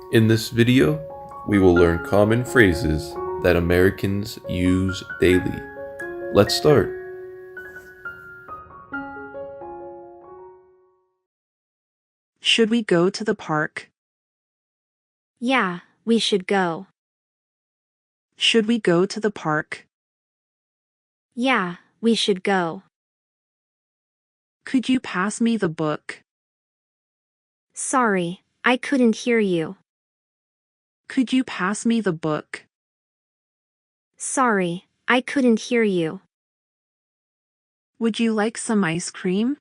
In this video, we will learn common phrases that Americans use daily. Let's start. Should we go to the park? Yeah, we should go. Should we go to the park? Yeah, we should go. Could you pass me the book? Sorry, I couldn't hear you. Could you pass me the book? Sorry, I couldn't hear you. Would you like some ice cream?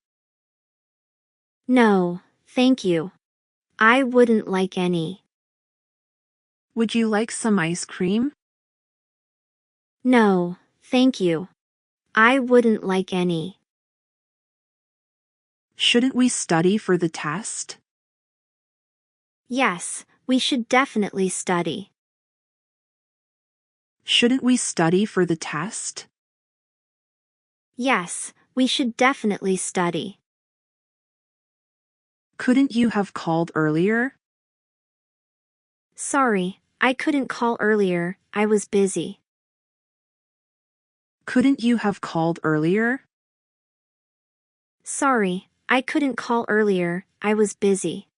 No, thank you. I wouldn't like any. Would you like some ice cream? No, thank you. I wouldn't like any. Shouldn't we study for the test? Yes, we should definitely study. Shouldn't we study for the test? Yes, we should definitely study. Couldn't you have called earlier? Sorry, I couldn't call earlier, I was busy. Couldn't you have called earlier? Sorry, I couldn't call earlier, I was busy.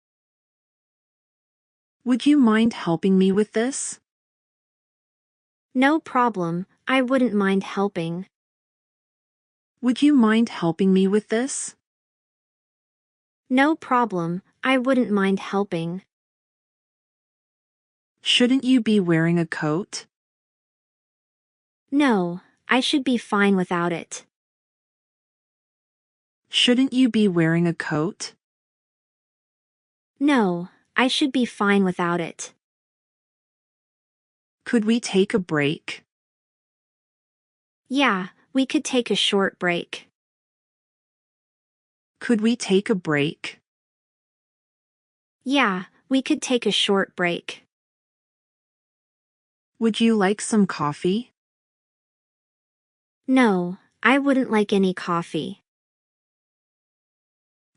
Would you mind helping me with this? No problem, I wouldn't mind helping. Would you mind helping me with this? No problem, I wouldn't mind helping. Shouldn't you be wearing a coat? No, I should be fine without it. Shouldn't you be wearing a coat? No, I should be fine without it. Could we take a break? Yeah, we could take a short break. Could we take a break? Yeah, we could take a short break. Would you like some coffee? No, I wouldn't like any coffee.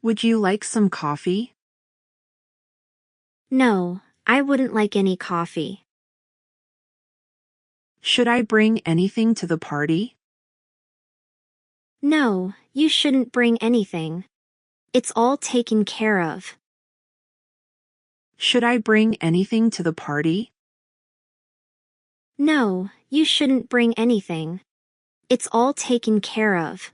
Would you like some coffee? No, I wouldn't like any coffee. Should I bring anything to the party? No, you shouldn't bring anything. It's all taken care of. Should I bring anything to the party? No, you shouldn't bring anything. It's all taken care of.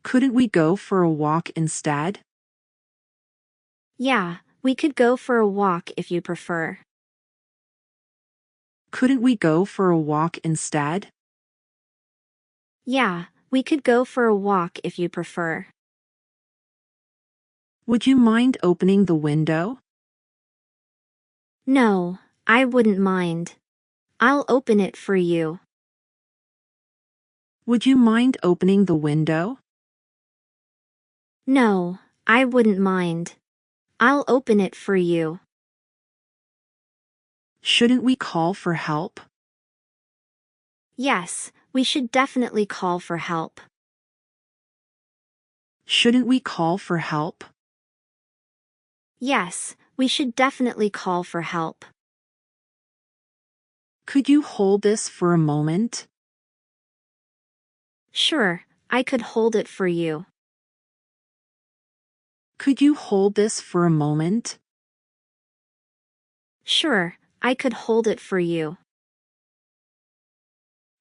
Couldn't we go for a walk instead? Yeah, we could go for a walk if you prefer. Couldn't we go for a walk instead? Yeah, we could go for a walk if you prefer. Would you mind opening the window? No, I wouldn't mind. I'll open it for you. Would you mind opening the window? No, I wouldn't mind. I'll open it for you. Shouldn't we call for help? Yes, we should definitely call for help. Shouldn't we call for help? Yes, we should definitely call for help. Could you hold this for a moment? Sure, I could hold it for you. Could you hold this for a moment? Sure, I could hold it for you.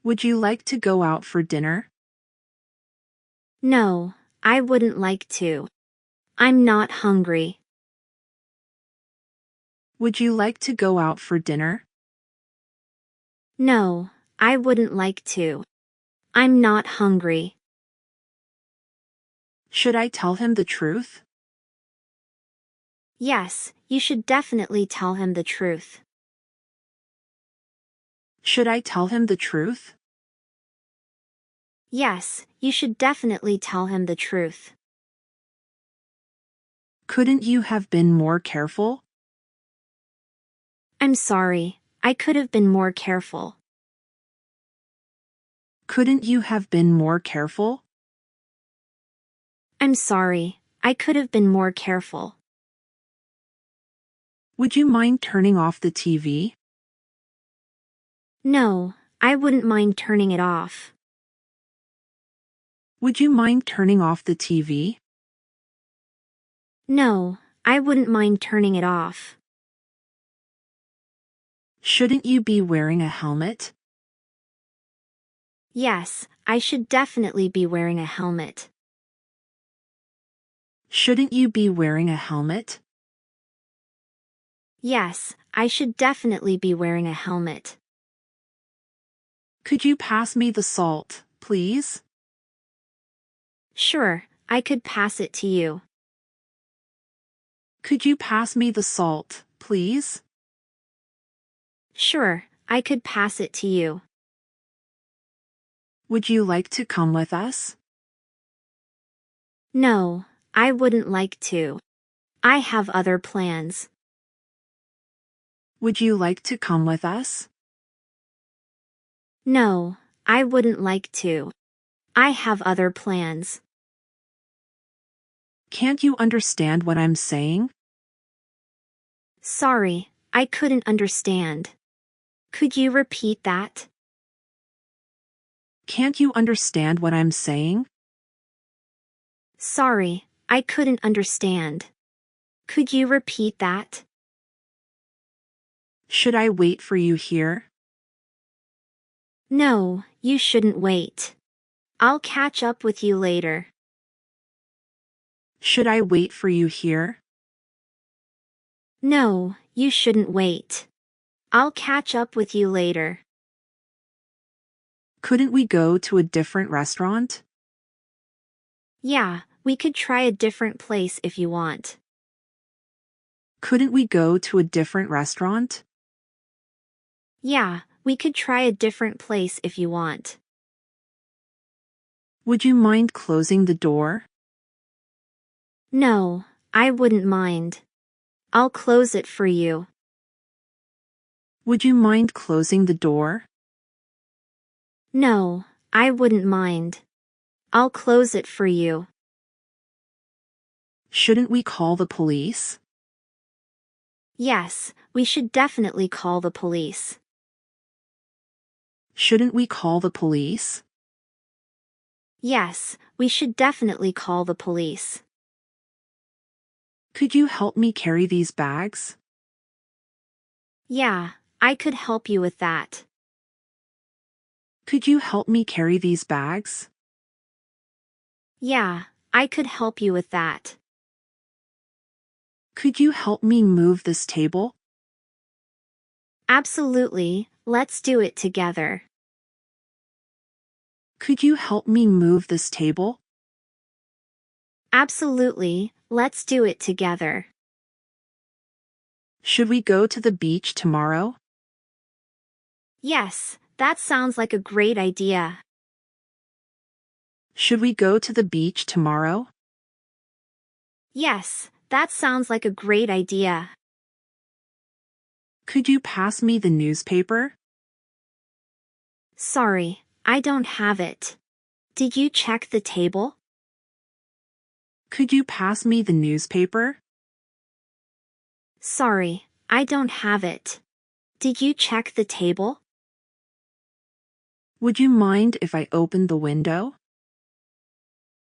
Would you like to go out for dinner? No, I wouldn't like to. I'm not hungry. Would you like to go out for dinner? No, I wouldn't like to. I'm not hungry. Should I tell him the truth? Yes, you should definitely tell him the truth. Should I tell him the truth? Yes, you should definitely tell him the truth. Couldn't you have been more careful? I'm sorry, I could have been more careful. Couldn't you have been more careful? I'm sorry, I could have been more careful. Would you mind turning off the TV? No, I wouldn't mind turning it off. Would you mind turning off the TV? No, I wouldn't mind turning it off. Shouldn't you be wearing a helmet? Yes, I should definitely be wearing a helmet. Shouldn't you be wearing a helmet? Yes, I should definitely be wearing a helmet. Could you pass me the salt, please? Sure, I could pass it to you. Could you pass me the salt, please? Sure, I could pass it to you. Would you like to come with us? No, I wouldn't like to. I have other plans. Would you like to come with us? No, I wouldn't like to. I have other plans. Can't you understand what I'm saying? Sorry, I couldn't understand. Could you repeat that? Can't you understand what I'm saying? Sorry, I couldn't understand. Could you repeat that? Should I wait for you here? No, you shouldn't wait. I'll catch up with you later. Should I wait for you here? No, you shouldn't wait. I'll catch up with you later. Couldn't we go to a different restaurant? Yeah, we could try a different place if you want. Couldn't we go to a different restaurant? Yeah, we could try a different place if you want. Would you mind closing the door? No, I wouldn't mind. I'll close it for you. Would you mind closing the door? No, I wouldn't mind. I'll close it for you. Shouldn't we call the police? Yes, we should definitely call the police. Shouldn't we call the police? Yes, we should definitely call the police. Could you help me carry these bags? Yeah, I could help you with that. Could you help me carry these bags? Yeah, I could help you with that. Could you help me move this table? Absolutely, let's do it together. Could you help me move this table? Absolutely, let's do it together. Should we go to the beach tomorrow? Yes, that sounds like a great idea. Should we go to the beach tomorrow? Yes, that sounds like a great idea. Could you pass me the newspaper? Sorry, I don't have it. Did you check the table? Could you pass me the newspaper? Sorry, I don't have it. Did you check the table? Would you mind if I opened the window?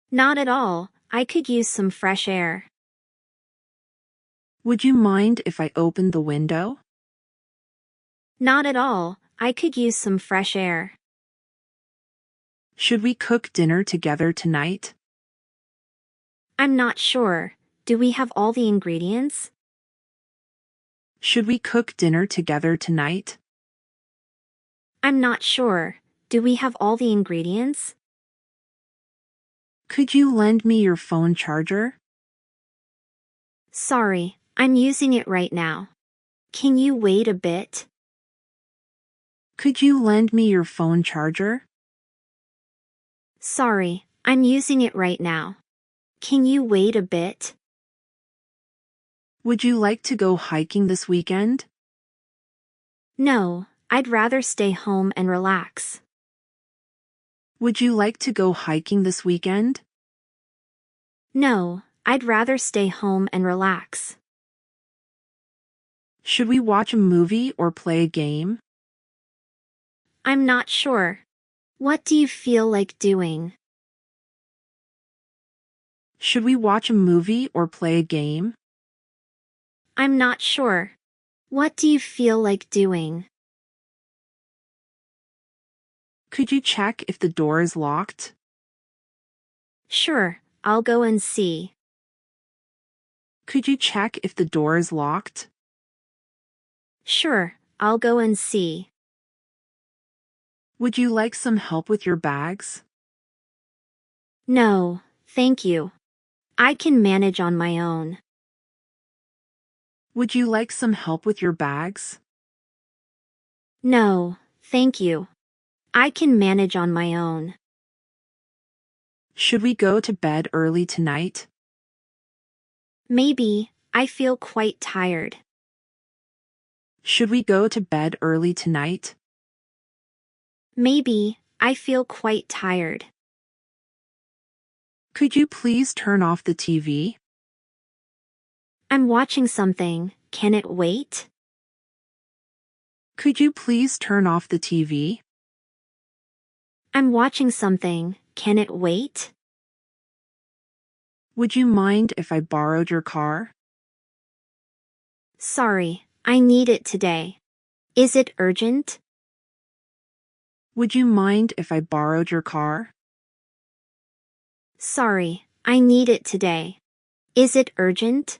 Not at all, I could use some fresh air. Would you mind if I opened the window? Not at all, I could use some fresh air. Should we cook dinner together tonight? I'm not sure. Do we have all the ingredients? Should we cook dinner together tonight? I'm not sure. Do we have all the ingredients? Could you lend me your phone charger? Sorry, I'm using it right now. Can you wait a bit? Could you lend me your phone charger? Sorry, I'm using it right now. Can you wait a bit? Would you like to go hiking this weekend? No, I'd rather stay home and relax. Would you like to go hiking this weekend? No, I'd rather stay home and relax. Should we watch a movie or play a game? I'm not sure. What do you feel like doing? Should we watch a movie or play a game? I'm not sure. What do you feel like doing? Could you check if the door is locked? Sure, I'll go and see. Could you check if the door is locked? Sure, I'll go and see. Would you like some help with your bags? No, thank you. I can manage on my own. Would you like some help with your bags? No, thank you. I can manage on my own. Should we go to bed early tonight? Maybe, I feel quite tired. Should we go to bed early tonight? Maybe, I feel quite tired. Could you please turn off the TV? I'm watching something, can it wait? Could you please turn off the TV? I'm watching something, can it wait? Would you mind if I borrowed your car? Sorry, I need it today. Is it urgent? Would you mind if I borrowed your car? Sorry, I need it today. Is it urgent?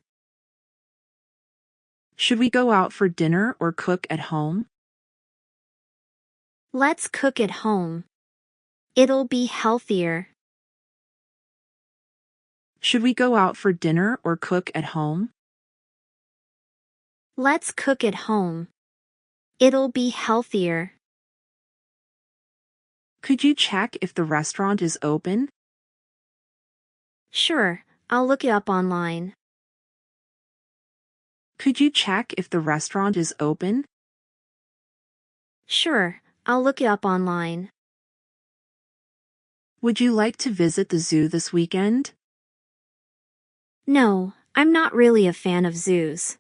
Should we go out for dinner or cook at home? Let's cook at home. It'll be healthier. Should we go out for dinner or cook at home? Let's cook at home. It'll be healthier. Could you check if the restaurant is open? Sure, I'll look it up online. Could you check if the restaurant is open? Sure, I'll look it up online. Would you like to visit the zoo this weekend? No, I'm not really a fan of zoos.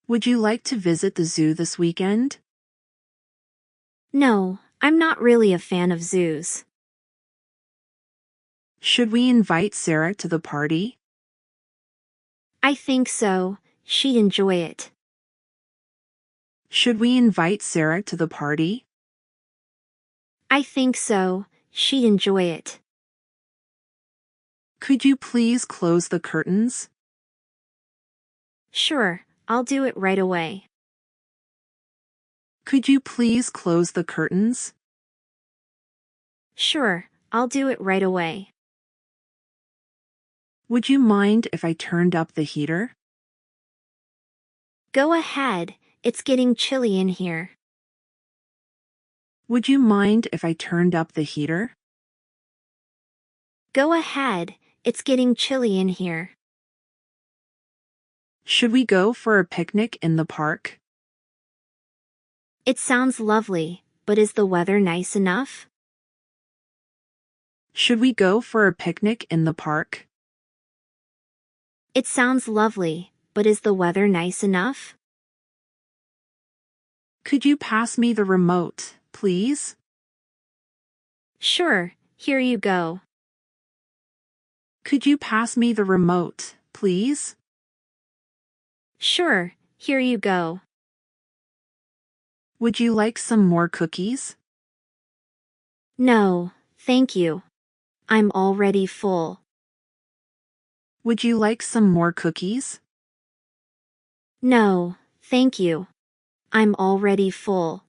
Would you like to visit the zoo this weekend? No, I'm not really a fan of zoos. Should we invite Sarah to the party? I think so, she'd enjoy it. Should we invite Sarah to the party? I think so, she'd enjoy it. Could you please close the curtains? Sure, I'll do it right away. Could you please close the curtains? Sure, I'll do it right away. Would you mind if I turned up the heater? Go ahead, it's getting chilly in here. Would you mind if I turned up the heater? Go ahead, it's getting chilly in here. Should we go for a picnic in the park? It sounds lovely, but is the weather nice enough? Should we go for a picnic in the park? It sounds lovely, but is the weather nice enough? Could you pass me the remote, please? Sure, here you go. Could you pass me the remote, please? Sure, here you go. Would you like some more cookies? No, thank you. I'm already full. Would you like some more cookies? No, thank you. I'm already full.